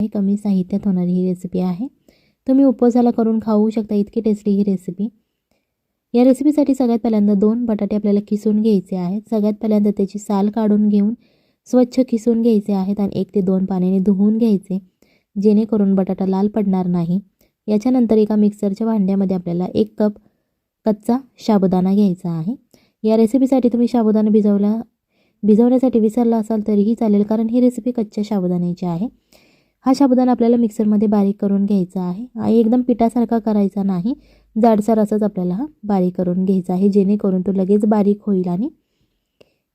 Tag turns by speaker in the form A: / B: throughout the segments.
A: कमी साहित्यात होणारी ही रेसिपी आहे। तुम्ही उपवासाला करून खाऊ शकता, इतकी टेस्टी ही रेसिपी। या रेसिपीसाठी सगळ्यात पहिल्यांदा 2 बटाटे आपल्याला किसून घ्यायचे आहेत। सगळ्यात पहिल्यांदा त्याची साल काढून घेऊन स्वच्छ किसून घ्यायचे आहेत आणि 1 ते 2 पाण्याने धुवून घ्यायचे, जेणेकरून बटाटा लाल पडणार नाही। याच्यानंतर एका मिक्सरच्या भांड्यामध्ये आपल्याला 1 कप कच्चा साबुदाणा घ्यायचा आहे। या रेसिपीसाठी तुम्ही साबुदाणा भिजवण्यासाठी विसरला असाल तरीही चालेल, कारण ही रेसिपी कच्च्या साबुदाण्याची आहे। हा साबुदाणा आपल्याला मिक्सरमध्ये बारीक करून घ्यायचा आहे आणि एकदम पिठासारखा करायचा नाही, जाडसर असंच आपल्याला हा बारीक करून घ्यायचा आहे, जेणेकरून तो लगेच बारीक होईल आणि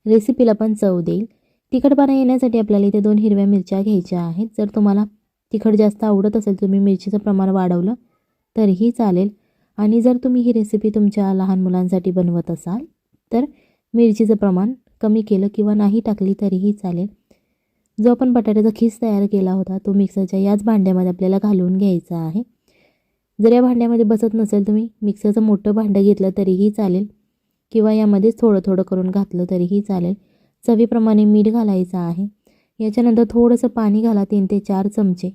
A: रेसिपीला पण चव देईल। तिखटपणा येण्यासाठी आपल्याला इथे 2 हिरव्या मिरच्या घ्यायच्या आहेत। जर तुम्हाला तिखट जास्त आवडत असेल तुम्ही मिरचीचं प्रमाण वाढवलं तरीही चालेल, आणि जर तुम्ही ही रेसिपी तुमच्या लहान मुलांसाठी बनवत असाल तर मिरचीचं प्रमाण कमी केलं किंवा नाही टाकली तरीही चालेल। जो आपण बटाट्याचा खीस तयार केला होता तो मिक्सरच्या याच भांड्यामध्ये आपल्याला घालून घ्यायचा आहे। जर या भांड्यामध्ये बसत नसेल तुम्ही मिक्सरचं मोठं भांडं घेतलं तरीही चालेल, किंवा यामध्येच थोडं थोडं करून घातलं तरीही चालेल। चवीप्रमाणे मीठ घालायचं आहे। याच्यानंतर थोडंसं पाणी घाला, 3 ते 4 चमचे,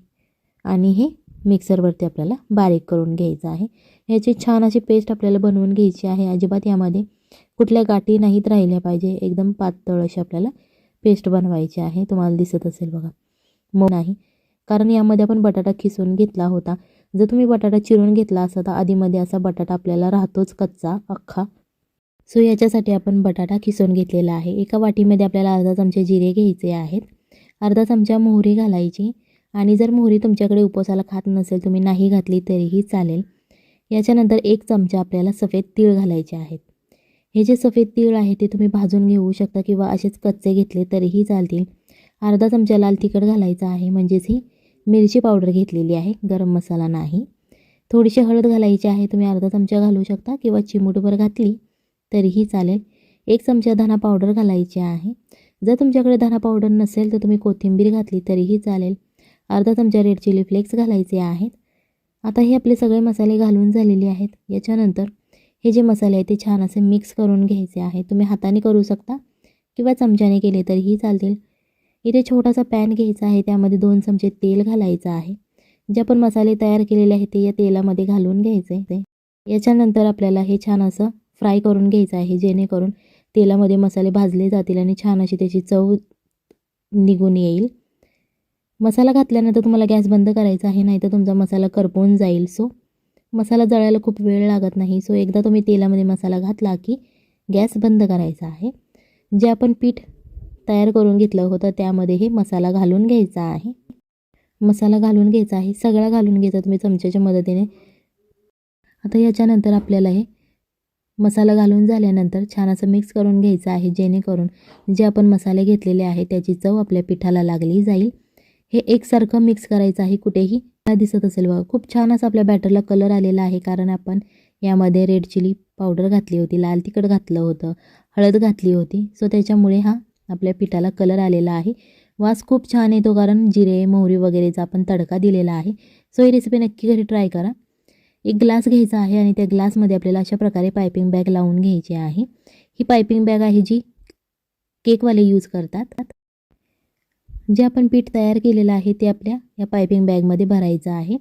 A: आणि हे मिक्सरवरती आपल्याला बारीक करून घ्यायचं आहे। याची छान अशी पेस्ट आपल्याला बनवून घ्यायची आहे। अजिबात यामध्ये कुठल्या गाठी नाहीत राहिल्या पाहिजे, एकदम पातळ अशी आपल्याला पेस्ट बनवायची आहे। तुम्हाला दिसत असेल बघा, मग नाही, कारण यामध्ये आपण बटाटा खिसून घेतला होता। जर तुम्ही बटाटा चिरून घेतला असता तर आधीमध्ये असा बटाटा आपल्याला राहतोच कच्चा अख्खा। सो याच्यासाठी आपण बटाटा खिसून घेतलेला आहे। एका वाटीमध्ये आपल्याला अर्धा चमचा जिरे घ्यायचे आहेत, अर्धा चमचा मोहरी घालायची, आणि जर मोहरी तुमच्याकडे उपवासाला खात नसेल तुम्ही नाही घातली तरीही चालेल। याच्यानंतर 1 चमचा आपल्याला सफेद तीळ घालायचे आहेत। हे जे सफेद तीळ आहे ते तुम्ही भाजून घेऊ शकता किंवा असेच कच्चे घेतले तरीही चालतील। अर्धा चमचा लाल तिखट घालायचा आहे, म्हणजेच ही मिरची पावडर घेतलेली आहे, गरम मसाला नाही। थोडीशी हळद घालायची आहे, तुम्ही अर्धा चमचा घालू शकता किंवा चिमूटभर घातली तरीही चालेल। 1 चमचा धना पावडर घालायची आहे। जर तुमच्याकडे धना पावडर नसेल तर तुम्ही कोथिंबीर घातली तरीही चालेल। अर्धा चमचा रेड चिली फ्लेक्स घालायचे आहेत। आता हे आपले सगळे मसाले घालून झालेले आहेत। याच्यानंतर हे जे मसाले आहेत ते छान असे मिक्स करून घ्यायचे आहे। तुम्ही हाताने करू शकता किंवा चमच्याने केले तरीही चालतील। इथे छोटासा पॅन घ्यायचा आहे, त्यामध्ये 2 चमचे तेल घालायचं आहे। जे आपण मसाले तयार केलेले आहेत ते या तेलामध्ये घालून घ्यायचे। याच्यानंतर आपल्याला हे छान असं फ्राय करून घ्यायचं आहे, जेणेकरून तेलामध्ये मसाले भाजले जातील आणि छान अशी त्याची चव निघून येईल। मसाला घातल्यानंतर तुम्हाला गॅस बंद करायचा आहे, नाहीतर तुमचा मसाला करपून जाईल। सो मसाला जळायला खूप वेळ लागत नाही। सो एकदा तुम्ही तेलामध्ये मसाला घातला की गॅस बंद करायचा आहे। जे आपण पीठ तयार करून घेतलं होतं त्यामध्ये हे मसाला घालून घ्यायचा आहे। मसाला घालून घ्यायचा आहे, सगळा घालून घ्यायचा तुम्ही चमच्याच्या मदतीने। आता याच्यानंतर आपल्याला हे मसाला घालून झाल्यानंतर छान असं मिक्स करून घ्यायचं आहे, जेणेकरून जे आपण मसाले घेतलेले आहे त्याची चव आपल्या पिठाला लागली जाईल। हे एकसारखं मिक्स करायचं आहे, कुठेही दिसत असेल बघा, खूप छान असा आपल्या बॅटरला कलर आलेला आहे, कारण आपण यामध्ये रेड चिली पावडर घातली होती, लाल तिखट घातलं होतं, हळद घातली होती। सो त्याच्यामुळे हा आपल्या पिठाला कलर आलेला आहे। वास खूप छान येतो, कारण जिरे मोहरी वगैरेचा आपण तडका दिलेला आहे। सो ही रेसिपी नक्की घरी ट्राय करा। 1 ग्लास घ्यायचा आहे आणि त्या ग्लासमध्ये आपल्याला अशा प्रकारे पायपिंग बॅग लावून घ्यायची आहे। ही पायपिंग बॅग आहे जी केकवाले यूज करतात। जे आपण पीठ तयार केलेलं आहे ते आपल्या या पायपिंग बॅगमध्ये भरायचं आहे।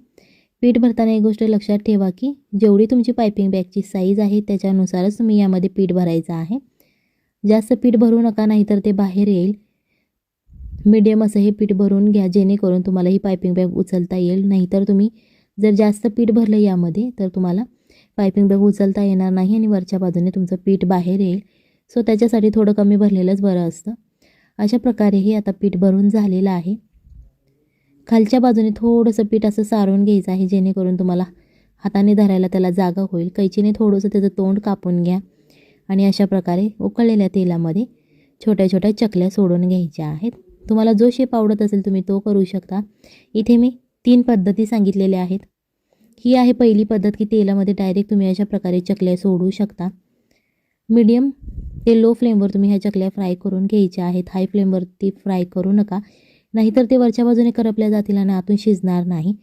A: पीठ भरताना एक गोष्ट लक्षात ठेवा की जेवढी तुमची पायपिंग बॅगची साईज आहे त्याच्यानुसारच तुम्ही यामध्ये पीठ भरायचं आहे। जास्त पीठ भरू नका, नाहीतर ते बाहेर येईल। मीडियम असं हे पीठ भरून घ्या, जेणेकरून तुम्हाला ही पायपिंग बॅग उचलता येईल। नाहीतर तुम्ही जर जास्त पीठ भरलं यामध्ये तर तुम्हाला पायपिंग बॅग उचलता येणार नाही आणि वरच्या बाजूने तुमचं पीठ बाहेर येईल। सो त्याच्यासाठी थोडं कमी भरलेलंच बरं असतं। अशा प्रकारे हे आता पीठ भरून झालेलं आहे। खालच्या बाजूने थोडंसं पीठ असं सारून घ्यायचं आहे, जेणेकरून तुम्हाला हाताने धरायला त्याला जागा होईल। कैचीने थोडंसं त्याचं तोंड कापून घ्या आणि अशा प्रकारे उकळलेल्या तेलामध्ये छोट्या छोट्या चकल्या सोडून घ्यायच्या आहेत। तुम्हाला जो शेप आवडत असेल तुम्ही तो करू शकता। इथे मी 3 पद्धती सांगितलेल्या आहेत। ही आहे पहिली पद्धत की तेलामध्ये डायरेक्ट तुम्ही अशा प्रकारे चकल्या सोडू शकता। मीडियम ते लो फ्लेमवर तुम्ही ह्या चकल्या फ्राय करून घ्यायच्या आहेत। हाय फ्लेमवरती फ्राय करू नका, नाहीतर ते वरच्या बाजूने करपल्या जातील आणि आतून शिजणार नाही।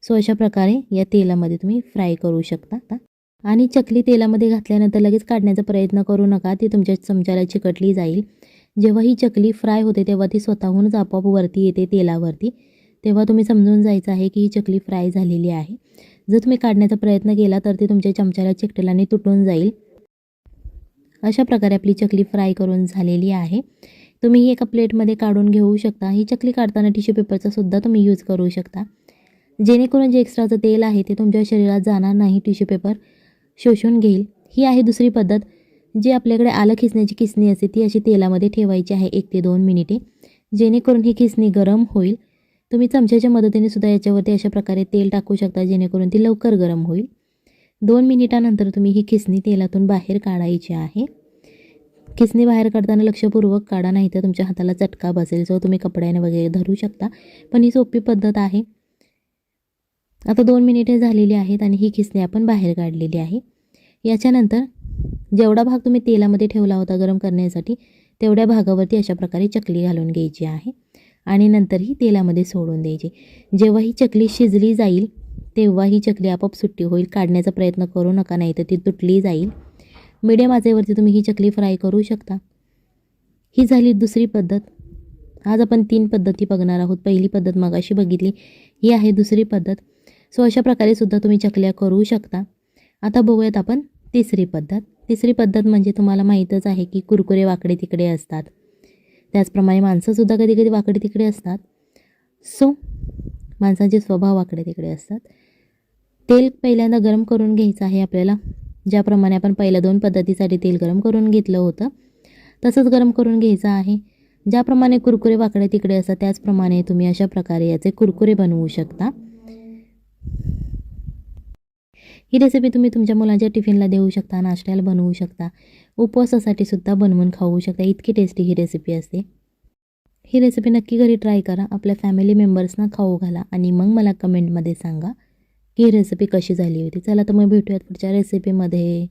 A: सो अशा प्रकारे या तेलामध्ये तुम्ही फ्राय करू शकता। आणि चकली तेलामध्ये घातल्यानंतर लगेच काढण्याचा प्रयत्न करू नका, ती तुमच्या चमच्याला चिकटली जाईल। जेव्हा ही चकली फ्राय होते तेव्हा ती स्वतःहूनच आपोआप वरती येते तेलावरती, तेव्हा तुम्ही समजून जायचं आहे की ही चकली फ्राय झालेली आहे. जर तुम्ही काढण्याचा प्रयत्न केला तर ती तुमच्या चमच्याला चिकटेल आणि तुटून जाईल. अशा प्रकारे आपली चकली फ्राय करून झालेली आहे. तुम्ही ही एका प्लेटमध्ये काढून घेऊ शकता. ही चकली काढताना टिश्यू पेपरचा सुद्धा तुम्ही यूज करू शकता, जेणेकरून जे एक्स्ट्राचं तेल आहे ते तुमच्या शरीरात जाणार नाही, टिश्यू पेपर शोषून घेईल. ही आहे दुसरी पद्धत. जी आपल्याकडे आलं खिसण्याची खिसणी असते ती अशी तेलामध्ये ठेवायची आहे 1 ते 2 मिनिटे, जेणेकरून ही खिसणी गरम होईल. तुम्ही चमच्याच्या मदतीने सुद्धा याच्यावरती अशा प्रकारे तेल टाकू शकता, जेणेकरून ती लवकर गरम होईल. 2 मिनिटानंतर तुम्ही ही खिसणी तेलातून बाहेर काढायची आहे. खिसणी बाहेर काढताना लक्षपूर्वक काढा, नाही तर तुमच्या हाताला चटका बसेल, जो तुम्ही कपड्याने वगैरे धरू शकता. पण ही सोपी पद्धत आहे. आता 2 मिनिटे झालेली आहेत आणि ही खिसणी आपण बाहेर काढलेली आहे. याच्यानंतर जेवढा भाग तुम्ही तेलामध्ये ठेवला होता गरम करण्यासाठी तेवढ्या भागावरती अशा प्रकारे चकली घालून घ्यायची आहे आणि नंतर ही तेलामध्ये सोडून द्यायची. जेव्हा ही चकली शिजली जाईल तेव्हा ही चकली आपोआप सुट्टी होईल. काढण्याचा प्रयत्न करू नका, नाही तर ती तुटली जाईल. मीडियम आचेवरती तुम्ही ही चकली फ्राय करू शकता. ही झाली दुसरी पद्धत. आज आपण 3 पद्धती बघणार आहोत. पहिली पद्धत मगाशी बघितली, ही आहे दुसरी पद्धत. सो अशा प्रकारे सुद्धा तुम्ही चकल्या करू शकता. आता बघूयात आपण तिसरी पद्धत. तिसरी पद्धत म्हणजे तुम्हाला माहीतच आहे की कुरकुरे वाकडे तिकडे असतात, त्याचप्रमाणे माणसंसुद्धा कधी कधी वाकडे तिकडे असतात. सो माणसांचे स्वभाव वाकडे तिकडे असतात. तेल पहिल्यांदा गरम करून घ्यायचं आहे आपल्याला. ज्याप्रमाणे आपण पहिल्या 2 पद्धतीसाठी तेल गरम करून घेतलं होतं तसंच गरम करून घ्यायचं आहे. ज्याप्रमाणे कुरकुरे वाकडे तिकडे असतात त्याचप्रमाणे तुम्ही अशा प्रकारे याचे कुरकुरे बनवू शकता. ही रेसिपी तुम्ही तुमच्या मुलांच्या टिफिनला देऊ शकता, नाश्त्याला बनवू शकता, उपवासासाठी सुद्धा बनवून खाऊ शकता. इतकी टेस्टी ही रेसिपी असते. ही रेसिपी नक्की घरी ट्राय करा, आपल्या फॅमिली मेंबर्सना खाऊ घाला आणि मग मला कमेंटमध्ये सांगा की ही रेसिपी कशी झाली होती. चला तर मग भेटूयात पुढच्या रेसिपीमध्ये.